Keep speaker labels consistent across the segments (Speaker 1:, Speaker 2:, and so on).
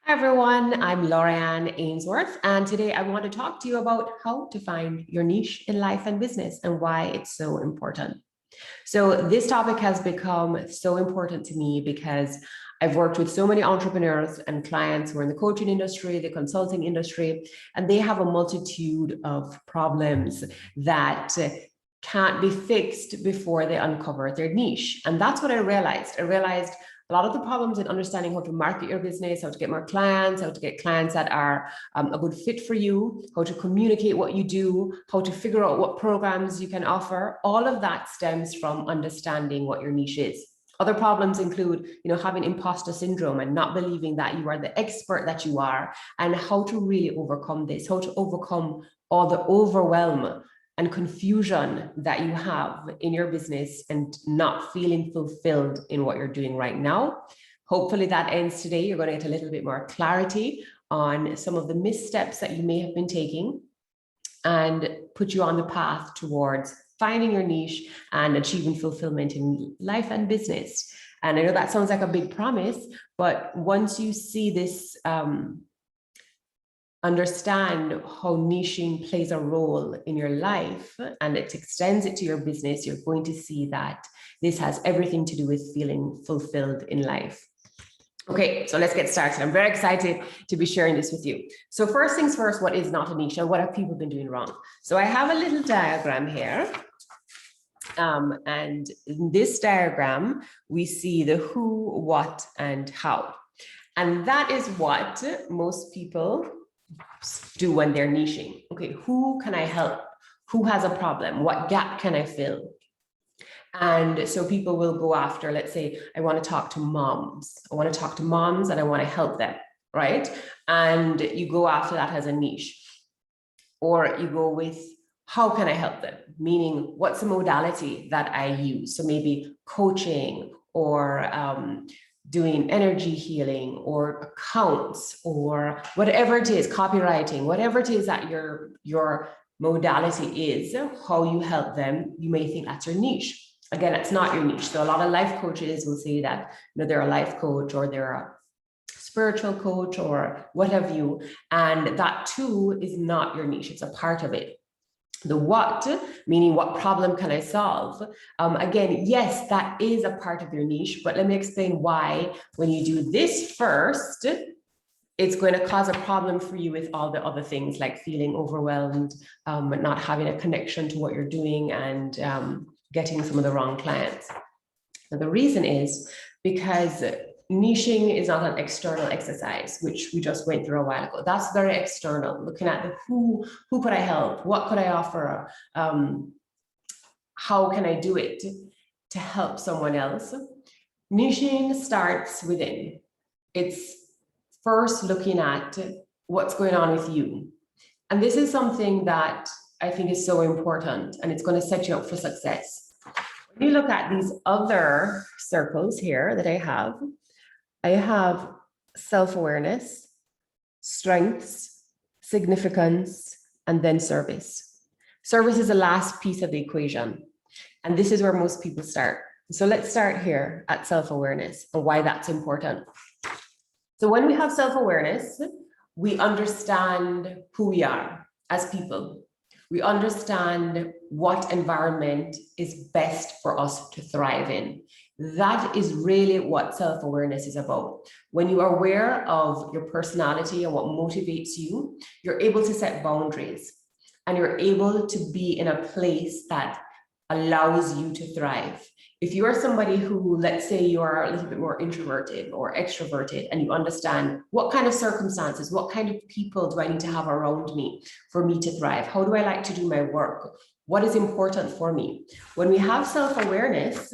Speaker 1: Hi everyone, I'm Lauri-Ann Ainsworth, and today I want to talk to you about how to find your niche in life and business and why it's so important. So this topic has become so important to me because I've worked with so many entrepreneurs and clients who are in the coaching industry, the consulting industry, and they have a multitude of problems that can't be fixed before they uncover their niche. And that's what I realized. A lot of the problems in understanding how to market your business, how to get more clients, how to get clients that are a good fit for you, how to communicate what you do, how to figure out what programs you can offer. All of that stems from understanding what your niche is. Other problems include, having imposter syndrome and not believing that you are the expert that you are, and how to really overcome this, how to overcome all the overwhelm and confusion that you have in your business and not feeling fulfilled in what you're doing right now. Hopefully that ends today. You're going to get a little bit more clarity on some of the missteps that you may have been taking and put you on the path towards finding your niche and achieving fulfillment in life and business. And I know that sounds like a big promise, but once you see this, understand how niching plays a role in your life and it extends it to your business, you're going to see that this has everything to do with feeling fulfilled in life. Okay, so let's get started. I'm very excited to be sharing this with you. So first things first, what is not a niche and what have people been doing wrong? So I have a little diagram here. And in this diagram, we see the who, what, and how. And that is what most people do when they're niching. Okay, who can I help? Who has a problem? What gap can I fill? And so people will go after, let's say, I want to talk to moms. I want to talk to moms and I want to help them, right? And you go after that as a niche. Or you go with, how can I help them? Meaning, what's the modality that I use? So maybe coaching or doing energy healing or accounts or whatever it is, copywriting, whatever it is that your modality is, how you help them, you may think that's your niche. Again, that's not your niche. So a lot of life coaches will say that they're a life coach or they're a spiritual coach or what have you, and that too is not your niche. It's a part of it. The what, meaning what problem can I solve? Again, yes, that is a part of your niche, but let me explain why when you do this first, it's going to cause a problem for you with all the other things like feeling overwhelmed, not having a connection to what you're doing and getting some of the wrong clients. And the reason is because niching is not an external exercise, which we just went through a while ago. That's very external, looking at the who could I help? What could I offer? How can I do it to help someone else? Niching starts within. It's first looking at what's going on with you. And this is something that I think is so important, and it's going to set you up for success. When you look at these other circles here that I have self-awareness, strengths, significance, and then service. Service is the last piece of the equation. And this is where most people start. So let's start here at self-awareness and why that's important. So when we have self-awareness, we understand who we are as people. We understand what environment is best for us to thrive in. That is really what self-awareness is about. When you are aware of your personality and what motivates you, you're able to set boundaries and you're able to be in a place that allows you to thrive. If you are somebody who, let's say you are a little bit more introverted or extroverted and you understand what kind of circumstances, what kind of people do I need to have around me for me to thrive? How do I like to do my work? What is important for me? When we have self-awareness,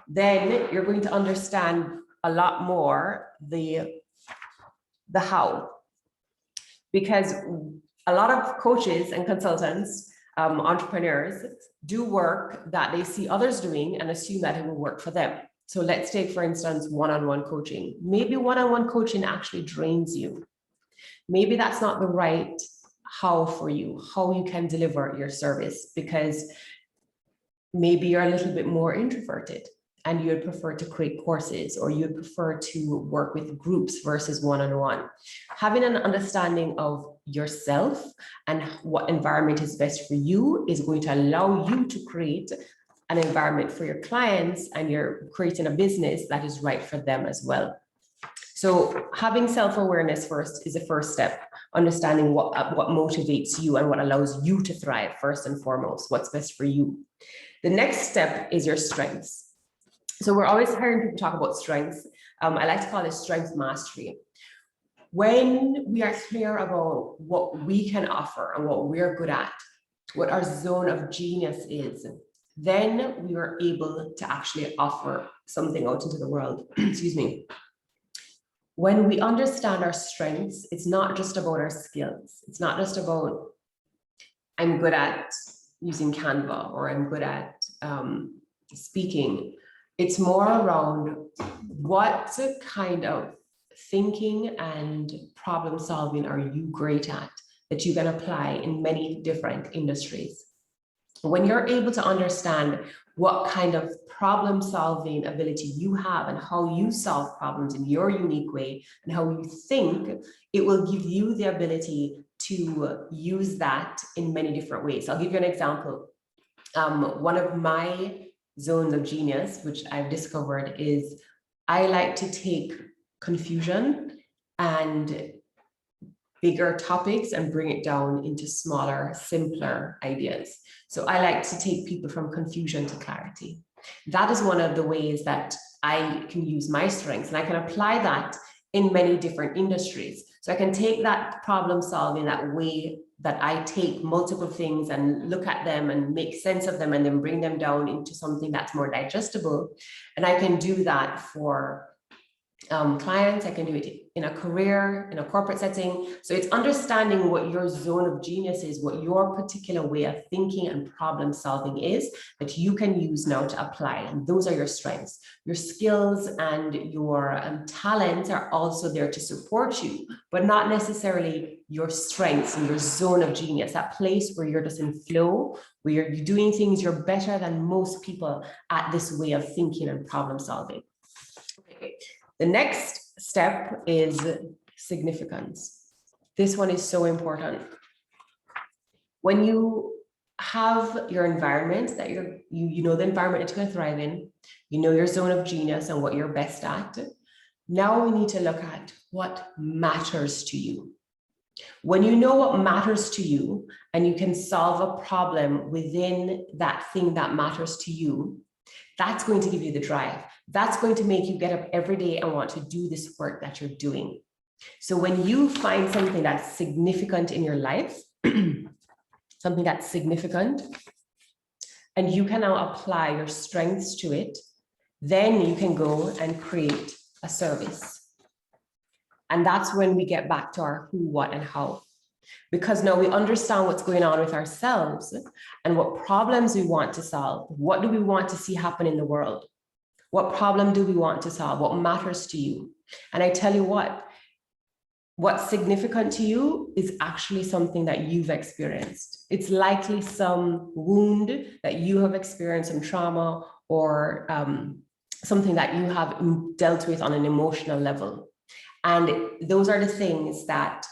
Speaker 1: then you're going to understand a lot more the how. Because a lot of coaches and consultants, entrepreneurs do work that they see others doing and assume that it will work for them. So let's take, for instance, one-on-one coaching. Maybe one-on-one coaching actually drains you. Maybe that's not the right how for you, how you can deliver your service, because maybe you're a little bit more introverted. and you would prefer to create courses, or you would prefer to work with groups versus one-on-one. Having an understanding of yourself and what environment is best for you is going to allow you to create an environment for your clients, and you're creating a business that is right for them as well. So having self-awareness first is the first step, understanding what motivates you and what allows you to thrive first and foremost, what's best for you. The next step is your strengths. So we're always hearing people talk about strengths. I like to call it strength mastery. When we are clear about what we can offer and what we're good at, what our zone of genius is, then we are able to actually offer something out into the world. Excuse me. When we understand our strengths, it's not just about our skills. It's not just about, I'm good at using Canva, or I'm good at speaking. It's more around what kind of thinking and problem solving are you great at that you can apply in many different industries. When you're able to understand what kind of problem solving ability you have and how you solve problems in your unique way and how you think, it will give you the ability to use that in many different ways. I'll give you an example. One of my zones of genius, which I've discovered, is I like to take confusion and bigger topics and bring it down into smaller, simpler ideas. So I like to take people from confusion to clarity. That is one of the ways that I can use my strengths, and I can apply that in many different industries. So I can take that problem solving, that way that I take multiple things and look at them and make sense of them and then bring them down into something that's more digestible. And I can do that for clients, I can do it in a career, in a corporate setting. So it's understanding what your zone of genius is, what your particular way of thinking and problem solving is that you can use now to apply. And those are your strengths. Your skills and your talents are also there to support you, but not necessarily your strengths and your zone of genius, that place where you're just in flow, where you're doing things, you're better than most people at this way of thinking and problem solving. Okay. The next step is significance. This one is so important. When you have your environment that you know the environment that you're going to thrive in, you know your zone of genius and what you're best at. Now we need to look at what matters to you. When you know what matters to you and you can solve a problem within that thing that matters to you, that's going to give you the drive. That's going to make you get up every day and want to do this work that you're doing. So when you find something that's significant in your life, something that's significant, and you can now apply your strengths to it, then you can go and create a service. And that's when we get back to our who, what, and how. Because now we understand what's going on with ourselves and what problems we want to solve. What do we want to see happen in the world? What problem do we want to solve? What matters to you? And I tell you what's significant to you is actually something that you've experienced. It's likely some wound that you have experienced, some trauma, or something that you have dealt with on an emotional level. And those are the things that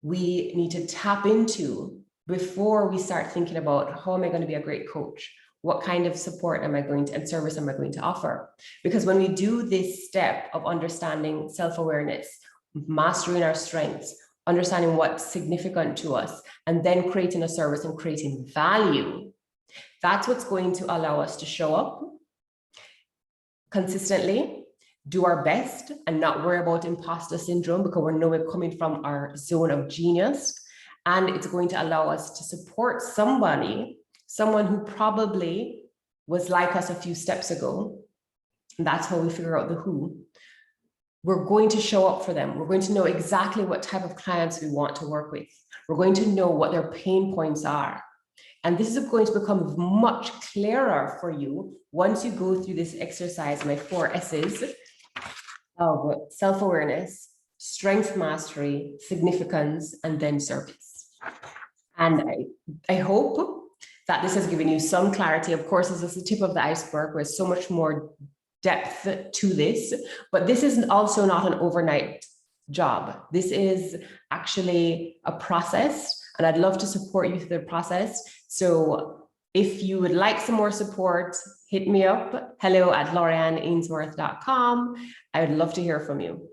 Speaker 1: we need to tap into before we start thinking about how am I going to be a great coach? What kind of support am I going to and service am I going to offer? Because when we do this step of understanding self-awareness, mastering our strengths, understanding what's significant to us, and then creating a service and creating value, that's what's going to allow us to show up consistently, do our best, and not worry about imposter syndrome because we know we're coming from our zone of genius. And it's going to allow us to support someone who probably was like us a few steps ago. And that's how we figure out the who. We're going to show up for them. We're going to know exactly what type of clients we want to work with. We're going to know what their pain points are. And this is going to become much clearer for you once you go through this exercise, my 4 S's of self-awareness, strength mastery, significance, and then service. And I hope that this has given you some clarity. Of course, this is the tip of the iceberg. There's so much more depth to this, but this is also not an overnight job. This is actually a process, and I'd love to support you through the process. So if you would like some more support, hit me up, hello@lauriannainsworth.com. I would love to hear from you.